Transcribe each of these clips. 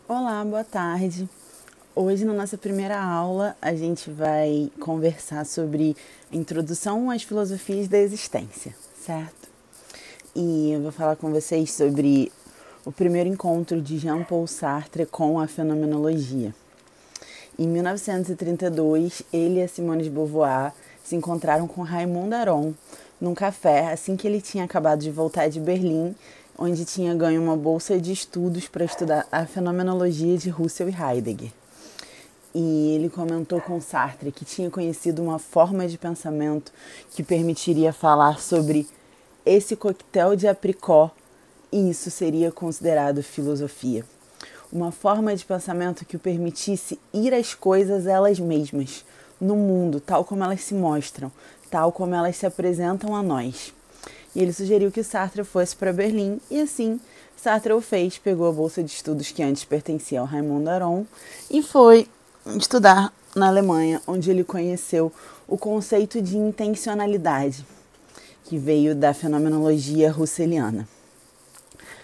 Olá, boa tarde. Hoje, na nossa primeira aula, a gente vai conversar sobre a introdução às filosofias da existência, certo? E eu vou falar com vocês sobre o primeiro encontro de Jean-Paul Sartre com a fenomenologia. Em 1932, ele e a Simone de Beauvoir se encontraram com Raymond Aron num café assim que ele tinha acabado de voltar de Berlim, onde tinha ganho uma bolsa de estudos para estudar a fenomenologia de Russell e Heidegger. E ele comentou com Sartre que tinha conhecido uma forma de pensamento que permitiria falar sobre esse coquetel de apricot, e isso seria considerado filosofia. Uma forma de pensamento que o permitisse ir às coisas elas mesmas, no mundo, tal como elas se mostram, tal como elas se apresentam a nós. E ele sugeriu que Sartre fosse para Berlim, e assim Sartre o fez, pegou a bolsa de estudos que antes pertencia ao Raymond Aron e foi estudar na Alemanha, onde ele conheceu o conceito de intencionalidade, que veio da fenomenologia russeliana.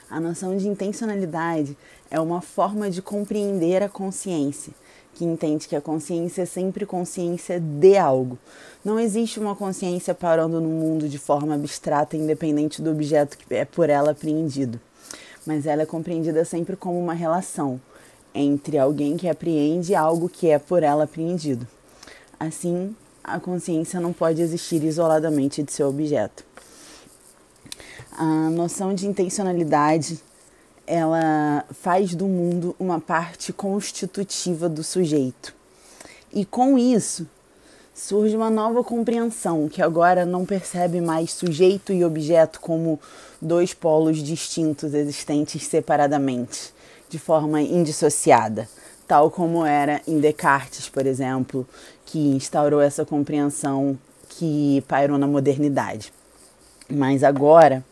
A noção de intencionalidade é uma forma de compreender a consciência, que entende que a consciência é sempre consciência de algo. Não existe uma consciência parando no mundo de forma abstrata, independente do objeto que é por ela apreendido. Mas ela é compreendida sempre como uma relação entre alguém que apreende algo que é por ela apreendido. Assim, a consciência não pode existir isoladamente de seu objeto. A noção de intencionalidade, ela faz do mundo uma parte constitutiva do sujeito. E com isso, surge uma nova compreensão, que agora não percebe mais sujeito e objeto como dois polos distintos existentes separadamente, de forma indissociada, tal como era em Descartes, por exemplo, que instaurou essa compreensão que pairou na modernidade. Mas agora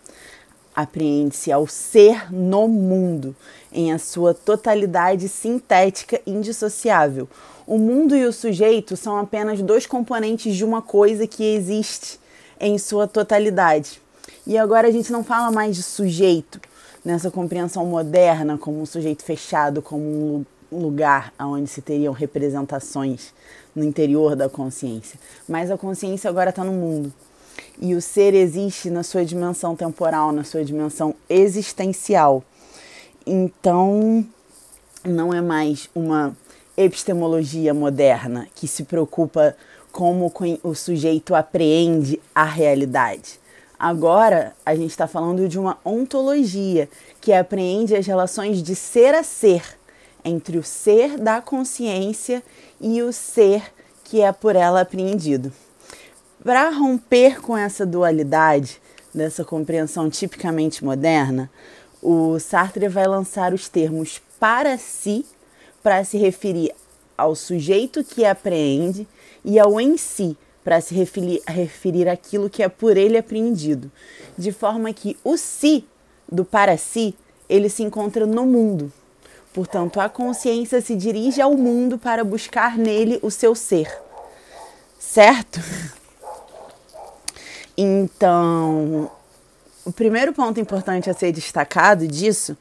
apreende-se ao ser no mundo, em a sua totalidade sintética indissociável. O mundo e o sujeito são apenas dois componentes de uma coisa que existe em sua totalidade. E agora a gente não fala mais de sujeito, nessa compreensão moderna, como um sujeito fechado, como um lugar onde se teriam representações no interior da consciência. Mas a consciência agora está no mundo. E o ser existe na sua dimensão temporal, na sua dimensão existencial. Então, não é mais uma epistemologia moderna que se preocupa como o sujeito apreende a realidade. Agora, a gente está falando de uma ontologia que apreende as relações de ser a ser, entre o ser da consciência e o ser que é por ela apreendido. Para romper com essa dualidade, dessa compreensão tipicamente moderna, o Sartre vai lançar os termos para si, para se referir ao sujeito que apreende, e ao em si, para se referir àquilo que é por ele apreendido. De forma que o si, do para si, ele se encontra no mundo. Portanto, a consciência se dirige ao mundo para buscar nele o seu ser. Certo? Então, o primeiro ponto importante a ser destacado disso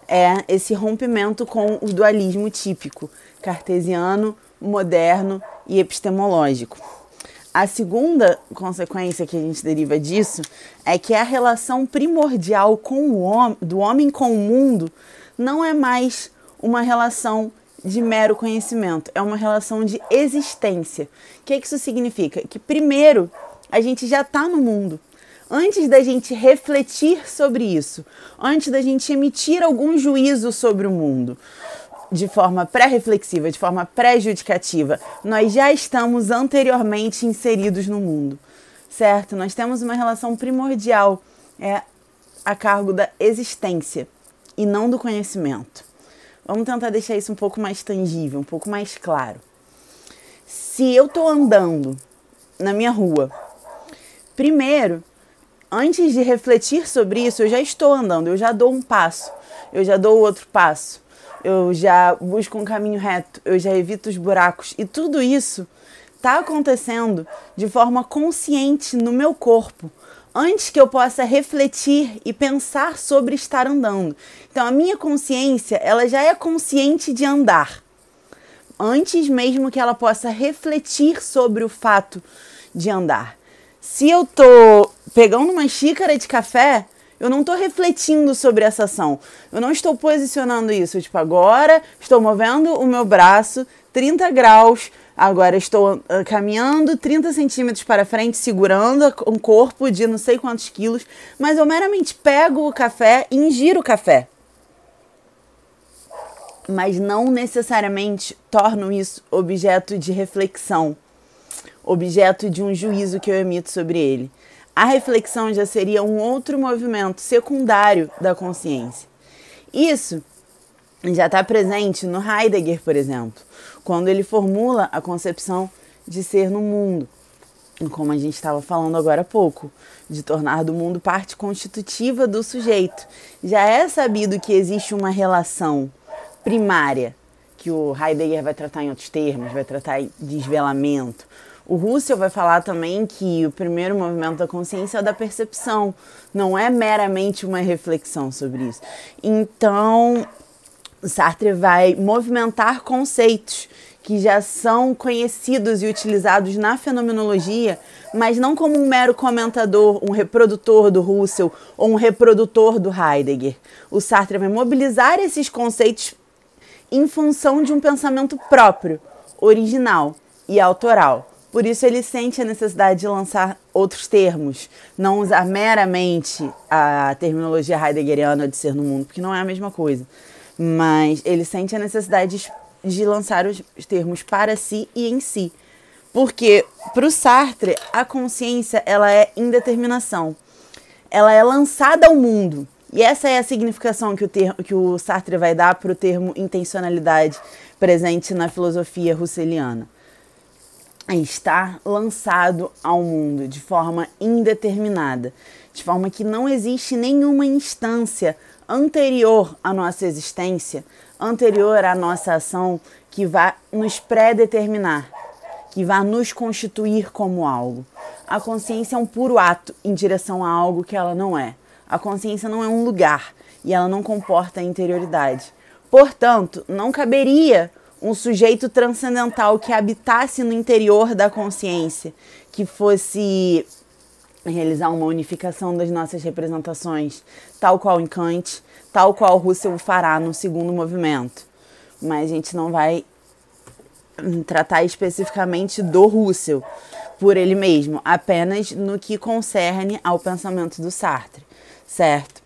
é esse rompimento com o dualismo típico, cartesiano, moderno e epistemológico. A segunda consequência que a gente deriva disso é que a relação primordial do homem com o mundo não é mais uma relação de mero conhecimento, é uma relação de existência. O que isso significa? Que primeiro, a gente já está no mundo. Antes da gente refletir sobre isso, antes da gente emitir algum juízo sobre o mundo, de forma pré-reflexiva, de forma pré-judicativa, nós já estamos anteriormente inseridos no mundo, certo? Nós temos uma relação primordial a cargo da existência e não do conhecimento. Vamos tentar deixar isso um pouco mais tangível, um pouco mais claro. Se eu estou andando na minha rua, primeiro, antes de refletir sobre isso, eu já estou andando, eu já dou um passo, eu já dou outro passo, eu já busco um caminho reto, eu já evito os buracos. E tudo isso está acontecendo de forma consciente no meu corpo, antes que eu possa refletir e pensar sobre estar andando. Então, a minha consciência, ela já é consciente de andar, antes mesmo que ela possa refletir sobre o fato de andar. Se eu tô pegando uma xícara de café, eu não estou refletindo sobre essa ação. Eu não estou posicionando isso. Tipo, agora estou movendo o meu braço 30 graus. Agora estou caminhando 30 centímetros para frente, segurando um corpo de não sei quantos quilos. Mas eu meramente pego o café e ingiro o café. Mas não necessariamente torno isso objeto de reflexão, objeto de um juízo que eu emito sobre ele. A reflexão já seria um outro movimento secundário da consciência. Isso já está presente no Heidegger, por exemplo, quando ele formula a concepção de ser no mundo, como a gente estava falando agora há pouco, de tornar do mundo parte constitutiva do sujeito. Já é sabido que existe uma relação primária, que o Heidegger vai tratar em outros termos, vai tratar de desvelamento. O Husserl vai falar também que o primeiro movimento da consciência é o da percepção, não é meramente uma reflexão sobre isso. Então, Sartre vai movimentar conceitos que já são conhecidos e utilizados na fenomenologia, mas não como um mero comentador, um reprodutor do Husserl ou um reprodutor do Heidegger. O Sartre vai mobilizar esses conceitos em função de um pensamento próprio, original e autoral. Por isso ele sente a necessidade de lançar outros termos, não usar meramente a terminologia heideggeriana de ser no mundo, porque não é a mesma coisa. Mas ele sente a necessidade de lançar os termos para si e em si. Porque para o Sartre, a consciência ela é indeterminação. Ela é lançada ao mundo. E essa é a significação que o Sartre vai dar para o termo intencionalidade presente na filosofia husserliana. Está lançado ao mundo de forma indeterminada, de forma que não existe nenhuma instância anterior à nossa existência, anterior à nossa ação, que vá nos pré-determinar, que vá nos constituir como algo. A consciência é um puro ato em direção a algo que ela não é. A consciência não é um lugar e ela não comporta a interioridade. Portanto, não caberia um sujeito transcendental que habitasse no interior da consciência, que fosse realizar uma unificação das nossas representações, tal qual em Kant, tal qual Husserl fará no segundo movimento. Mas a gente não vai tratar especificamente do Husserl por ele mesmo, apenas no que concerne ao pensamento do Sartre, certo?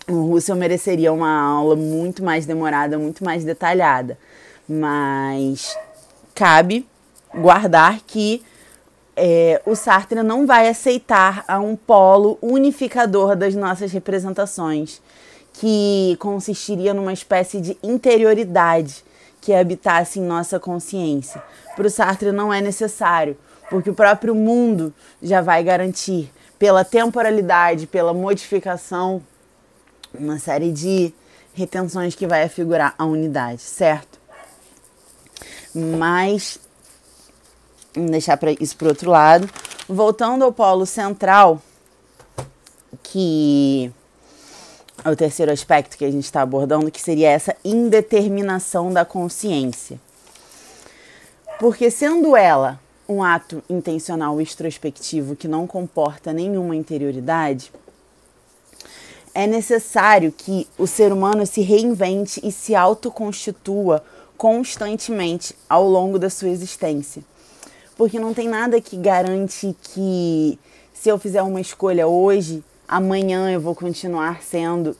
O Husserl mereceria uma aula muito mais demorada, muito mais detalhada, mas cabe guardar que o Sartre não vai aceitar a um polo unificador das nossas representações, que consistiria numa espécie de interioridade que habitasse em nossa consciência. Para o Sartre não é necessário, porque o próprio mundo já vai garantir, pela temporalidade, pela modificação, uma série de retenções que vai afigurar a unidade, certo? Mas, vamos deixar isso para o outro lado. Voltando ao polo central, que é o terceiro aspecto que a gente está abordando, que seria essa indeterminação da consciência. Porque sendo ela um ato intencional extrospectivo que não comporta nenhuma interioridade, é necessário que o ser humano se reinvente e se autoconstitua constantemente ao longo da sua existência. Porque não tem nada que garante que se eu fizer uma escolha hoje, amanhã eu vou continuar sendo,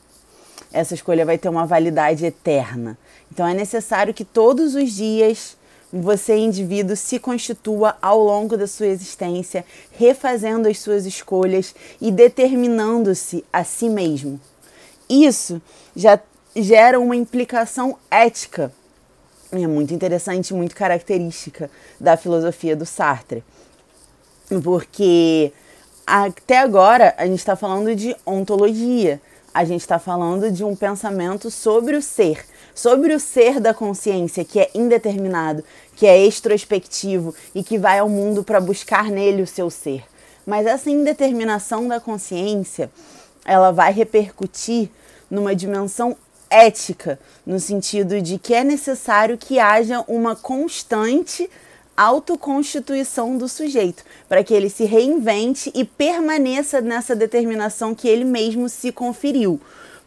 essa escolha vai ter uma validade eterna. Então é necessário que todos os dias você, indivíduo, se constitua ao longo da sua existência, refazendo as suas escolhas e determinando-se a si mesmo. Isso já gera uma implicação ética. É muito interessante, muito característica da filosofia do Sartre. Porque até agora a gente está falando de ontologia, a gente está falando de um pensamento sobre o ser da consciência, que é indeterminado, que é extrospectivo e que vai ao mundo para buscar nele o seu ser. Mas essa indeterminação da consciência, ela vai repercutir numa dimensão ética, no sentido de que é necessário que haja uma constante autoconstituição do sujeito, para que ele se reinvente e permaneça nessa determinação que ele mesmo se conferiu.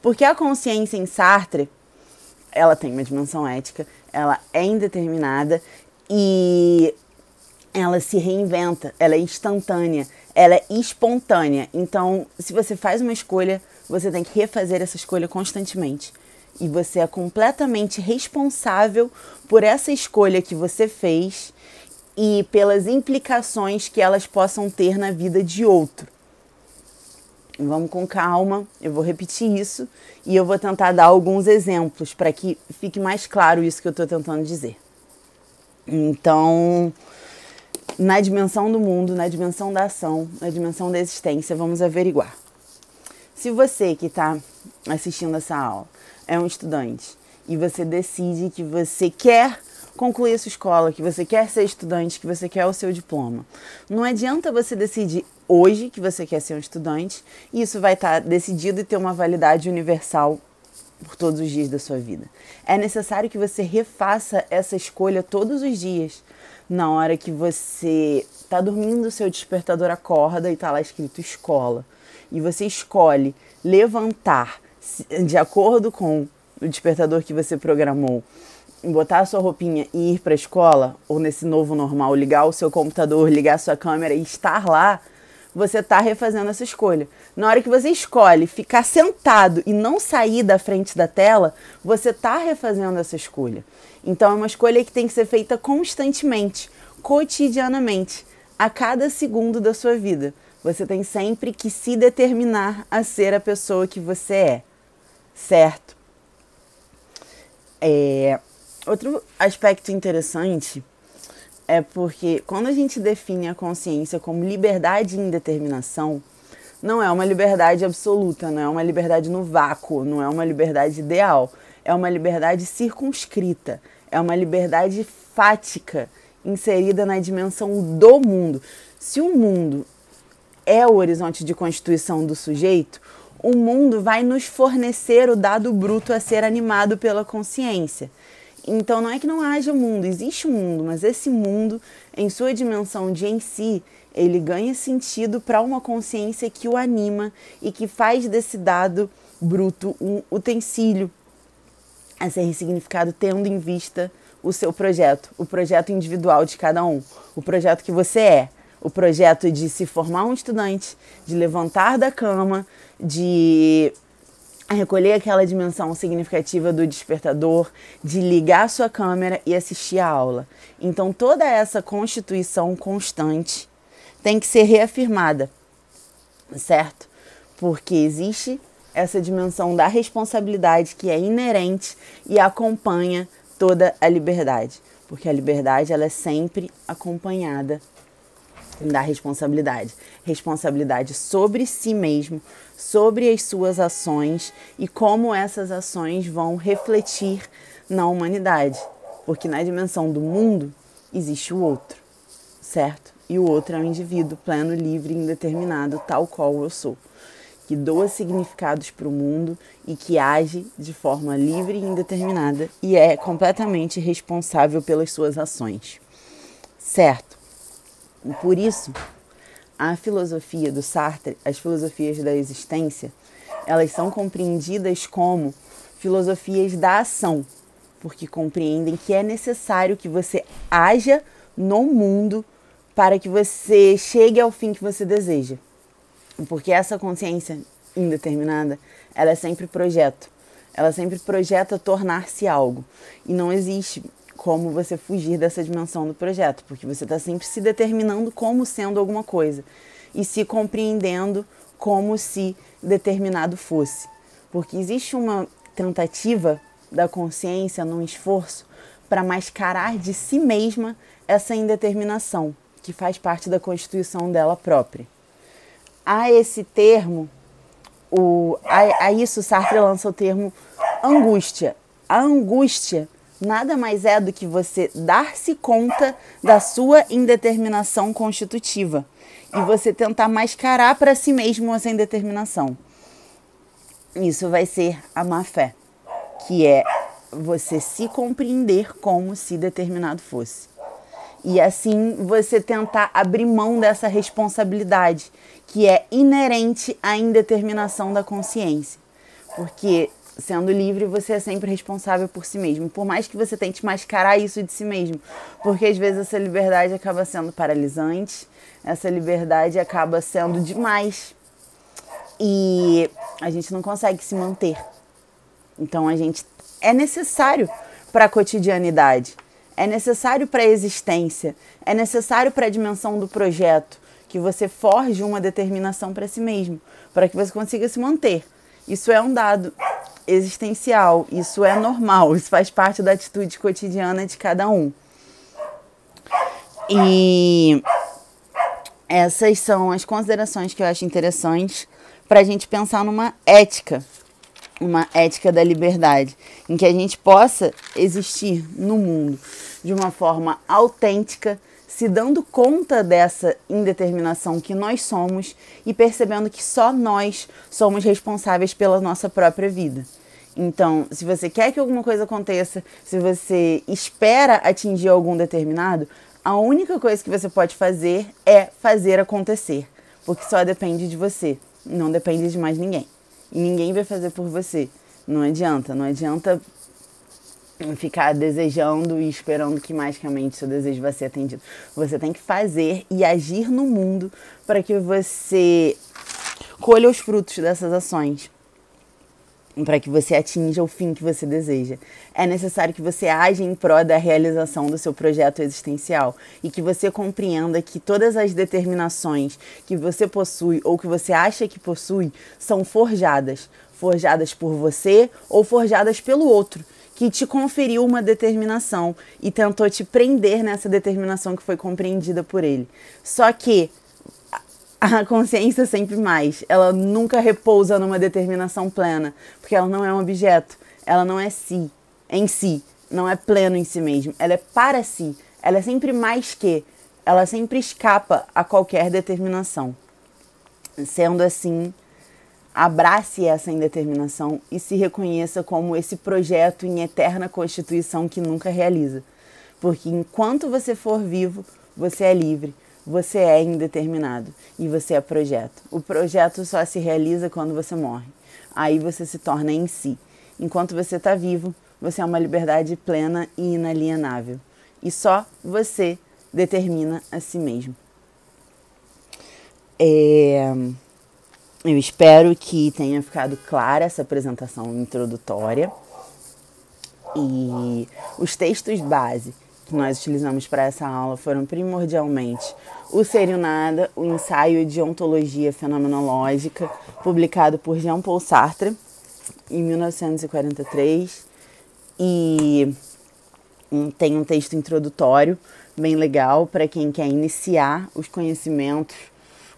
Porque a consciência em Sartre, ela tem uma dimensão ética, ela é indeterminada e ela se reinventa, ela é instantânea, ela é espontânea. Então, se você faz uma escolha, você tem que refazer essa escolha constantemente. E você é completamente responsável por essa escolha que você fez e pelas implicações que elas possam ter na vida de outro. Vamos com calma, eu vou repetir isso e eu vou tentar dar alguns exemplos para que fique mais claro isso que eu estou tentando dizer. Então, na dimensão do mundo, na dimensão da ação, na dimensão da existência, vamos averiguar. Se você que está assistindo essa aula é um estudante e você decide que você quer concluir a sua escola, que você quer ser estudante, que você quer o seu diploma, não adianta você decidir hoje que você quer ser um estudante e isso vai estar decidido e ter uma validade universal por todos os dias da sua vida. É necessário que você refaça essa escolha todos os dias. Na hora que você está dormindo, o seu despertador acorda e está lá escrito escola. E você escolhe levantar de acordo com o despertador que você programou, botar a sua roupinha e ir para a escola, ou nesse novo normal, ligar o seu computador, ligar a sua câmera e estar lá, você está refazendo essa escolha. Na hora que você escolhe ficar sentado e não sair da frente da tela, você está refazendo essa escolha. Então é uma escolha que tem que ser feita constantemente, cotidianamente, a cada segundo da sua vida. Você tem sempre que se determinar a ser a pessoa que você é, certo? Outro aspecto interessante é porque quando a gente define a consciência como liberdade e indeterminação, não é uma liberdade absoluta, não é uma liberdade no vácuo, não é uma liberdade ideal, é uma liberdade circunscrita, é uma liberdade fática, inserida na dimensão do mundo. Se o mundo é o horizonte de constituição do sujeito, o mundo vai nos fornecer o dado bruto a ser animado pela consciência. Então não é que não haja mundo, existe um mundo, mas esse mundo, em sua dimensão de em si, ele ganha sentido para uma consciência que o anima e que faz desse dado bruto um utensílio a ser ressignificado, tendo em vista o seu projeto, o projeto individual de cada um, o projeto que você é, o projeto de se formar um estudante, de levantar da cama, de recolher aquela dimensão significativa do despertador, de ligar a sua câmera e assistir a aula. Então toda essa constituição constante tem que ser reafirmada, certo? Porque existe essa dimensão da responsabilidade que é inerente e acompanha toda a liberdade. Porque a liberdade ela é sempre acompanhada da responsabilidade. Responsabilidade sobre si mesmo, sobre as suas ações e como essas ações vão refletir na humanidade. Porque na dimensão do mundo existe o outro, certo? E o outro é um indivíduo pleno, livre e indeterminado, tal qual eu sou, que doa significados para o mundo e que age de forma livre e indeterminada e é completamente responsável pelas suas ações, certo? E por isso, a filosofia do Sartre, as filosofias da existência, elas são compreendidas como filosofias da ação, porque compreendem que é necessário que você haja no mundo para que você chegue ao fim que você deseja. Porque essa consciência indeterminada, ela é sempre projeto. Ela sempre projeta tornar-se algo. E não existe como você fugir dessa dimensão do projeto, porque você está sempre se determinando como sendo alguma coisa e se compreendendo como se determinado fosse. Porque existe uma tentativa da consciência num esforço para mascarar de si mesma essa indeterminação, que faz parte da constituição dela própria. A esse termo, a isso Sartre lança o termo angústia. A angústia nada mais é do que você dar-se conta da sua indeterminação constitutiva e você tentar mascarar para si mesmo essa indeterminação. Isso vai ser a má-fé, que é você se compreender como se determinado fosse. E assim você tentar abrir mão dessa responsabilidade, que é inerente à indeterminação da consciência. Porque, sendo livre, você é sempre responsável por si mesmo. Por mais que você tente mascarar isso de si mesmo. Porque às vezes essa liberdade acaba sendo paralisante, essa liberdade acaba sendo demais. E a gente não consegue se manter. Então é necessário para a cotidianidade. É necessário para a existência, é necessário para a dimensão do projeto que você forje uma determinação para si mesmo, para que você consiga se manter. Isso é um dado existencial, isso é normal, isso faz parte da atitude cotidiana de cada um. E essas são as considerações que eu acho interessantes para a gente pensar numa ética. Uma ética da liberdade, em que a gente possa existir no mundo de uma forma autêntica, se dando conta dessa indeterminação que nós somos e percebendo que só nós somos responsáveis pela nossa própria vida. Então, se você quer que alguma coisa aconteça, se você espera atingir algum determinado, a única coisa que você pode fazer é fazer acontecer, porque só depende de você, não depende de mais ninguém. E ninguém vai fazer por você. Não adianta ficar desejando e esperando que magicamente seu desejo vai ser atendido. Você tem que fazer e agir no mundo para que você colha os frutos dessas ações, para que você atinja o fim que você deseja. É necessário que você aja em prol da realização do seu projeto existencial e que você compreenda que todas as determinações que você possui ou que você acha que possui são forjadas por você ou forjadas pelo outro, que te conferiu uma determinação e tentou te prender nessa determinação que foi compreendida por ele. Só que a consciência é sempre mais. Ela nunca repousa numa determinação plena, porque ela não é um objeto. Ela não é si, em si. Não é pleno em si mesmo. Ela é para si. Ela é sempre mais que. Ela sempre escapa a qualquer determinação. Sendo assim, abrace essa indeterminação e se reconheça como esse projeto em eterna constituição que nunca realiza. Porque enquanto você for vivo, você é livre. Você é indeterminado e você é projeto. O projeto só se realiza quando você morre. Aí você se torna em si. Enquanto você está vivo, você é uma liberdade plena e inalienável. E só você determina a si mesmo. Eu espero que tenha ficado clara essa apresentação introdutória. E os textos base que nós utilizamos para essa aula foram primordialmente o Ser e o Nada, o ensaio de ontologia fenomenológica, publicado por Jean-Paul Sartre, em 1943, e tem um texto introdutório bem legal para quem quer iniciar os conhecimentos,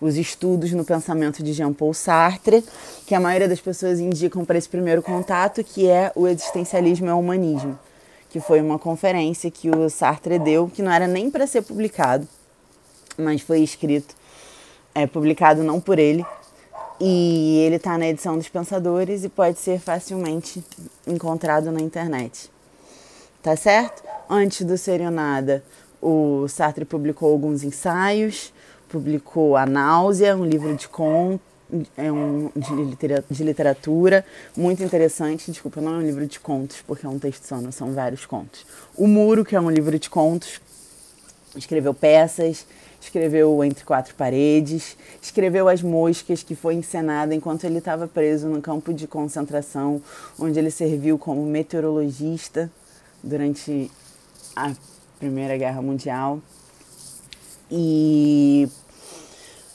os estudos no pensamento de Jean-Paul Sartre, que a maioria das pessoas indicam para esse primeiro contato, que é o Existencialismo e o Humanismo, que foi uma conferência que o Sartre deu, que não era nem para ser publicado, mas foi escrito, publicado não por ele, e ele está na edição dos Pensadores e pode ser facilmente encontrado na internet. Tá certo? Antes do Ser e o Nada, o Sartre publicou alguns ensaios, publicou A Náusea, um livro de contos, de literatura, muito interessante. Desculpa, não é um livro de contos, porque é um texto só, não são vários contos. O Muro, que é um livro de contos, escreveu peças, escreveu Entre Quatro Paredes, escreveu As Moscas, que foi encenada enquanto ele estava preso no campo de concentração, onde ele serviu como meteorologista durante a Primeira Guerra Mundial. E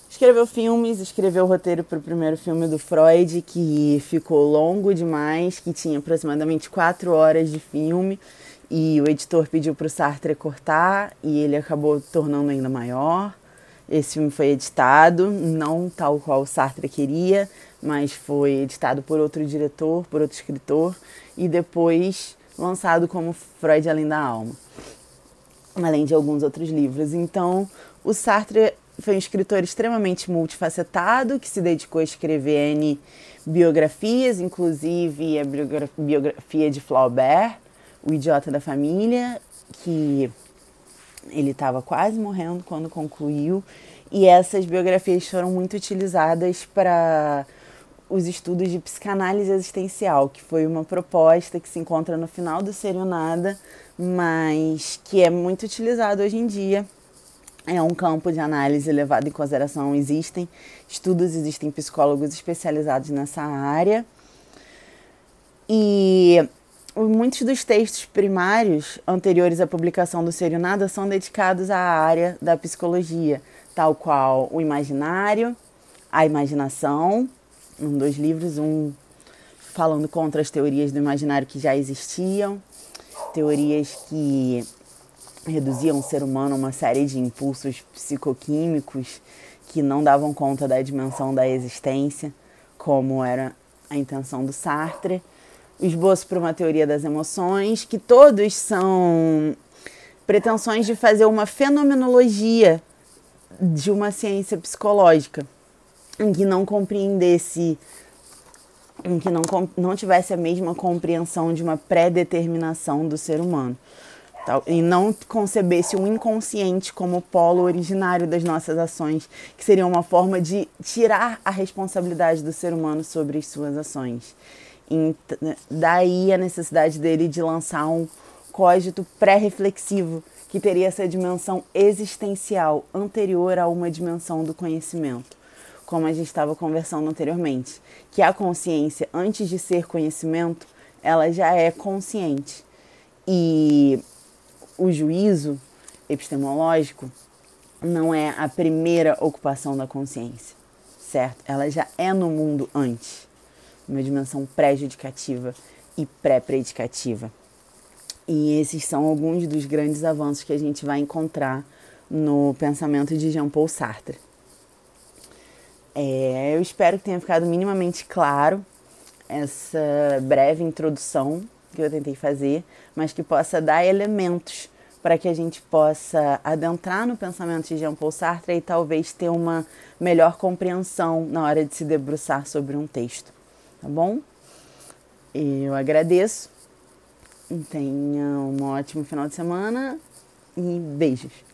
escreveu filmes, escreveu o roteiro para o primeiro filme do Freud, que ficou longo demais, que tinha aproximadamente 4 horas de filme, e o editor pediu para o Sartre cortar, e ele acabou tornando ainda maior. Esse filme foi editado, não tal qual o Sartre queria, mas foi editado por outro diretor, por outro escritor, e depois lançado como Freud Além da Alma, além de alguns outros livros. Então, o Sartre foi um escritor extremamente multifacetado, que se dedicou a escrever N biografias, inclusive a biografia de Flaubert, O Idiota da Família, que ele estava quase morrendo quando concluiu, e essas biografias foram muito utilizadas para os estudos de psicanálise existencial, que foi uma proposta que se encontra no final do Ser e o Nada, mas que é muito utilizado hoje em dia. É um campo de análise levado em consideração. Existem estudos, existem psicólogos especializados nessa área. E muitos dos textos primários anteriores à publicação do Ser e o Nada são dedicados à área da psicologia, tal qual o imaginário, a imaginação, dois livros, um falando contra as teorias do imaginário que já existiam, teorias que reduziam o ser humano a uma série de impulsos psicoquímicos que não davam conta da dimensão da existência, como era a intenção do Sartre. O esboço para uma teoria das emoções, que todos são pretensões de fazer uma fenomenologia de uma ciência psicológica, em que não compreendesse, em que não tivesse a mesma compreensão de uma pré-determinação do ser humano, e não concebesse o inconsciente como polo originário das nossas ações, que seria uma forma de tirar a responsabilidade do ser humano sobre as suas ações. E daí a necessidade dele de lançar um cogito pré-reflexivo, que teria essa dimensão existencial anterior a uma dimensão do conhecimento, como a gente estava conversando anteriormente, que a consciência, antes de ser conhecimento, ela já é consciente. E o juízo epistemológico não é a primeira ocupação da consciência, certo? Ela já é no mundo antes, uma dimensão pré-judicativa e pré-predicativa. E esses são alguns dos grandes avanços que a gente vai encontrar no pensamento de Jean-Paul Sartre. Eu espero que tenha ficado minimamente claro essa breve introdução que eu tentei fazer, mas que possa dar elementos para que a gente possa adentrar no pensamento de Jean-Paul Sartre e talvez ter uma melhor compreensão na hora de se debruçar sobre um texto, tá bom? Eu agradeço, tenha um ótimo final de semana e beijos!